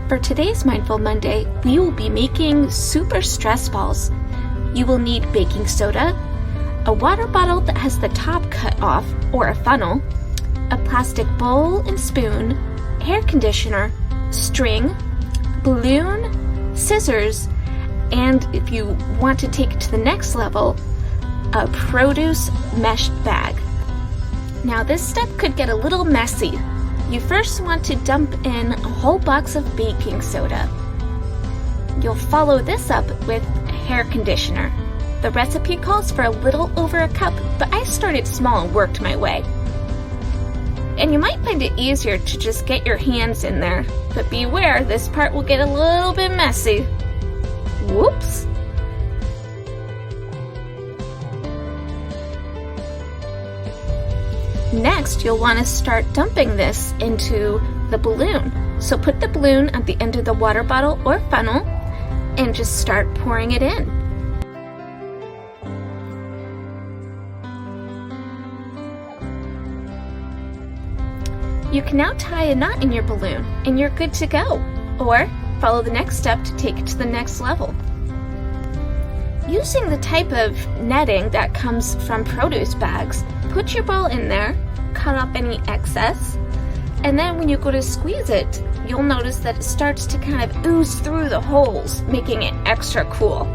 For today's Mindful Monday, we will be making super stress balls. You will need baking soda, a water bottle that has the top cut off or a funnel, a plastic bowl and spoon, hair conditioner, string, balloon, scissors, and if you want to take it to the next level, a produce mesh bag. Now this step could get a little messy. You first want to dump in a whole box of baking soda. You'll follow this up with hair conditioner. The recipe calls for a little over a cup, but I started small and worked my way. And you might find it easier to just get your hands in there, but beware, this part will get a little bit messy. Whoops! Next, you'll want to start dumping this into the balloon. So put the balloon at the end of the water bottle or funnel and just start pouring it in. You can now tie a knot in your balloon and you're good to go. Or follow the next step to take it to the next level. Using the type of netting that comes from produce bags, put your ball in there, cut off any excess, and then when you go to squeeze it, you'll notice that it starts to kind of ooze through the holes, making it extra cool.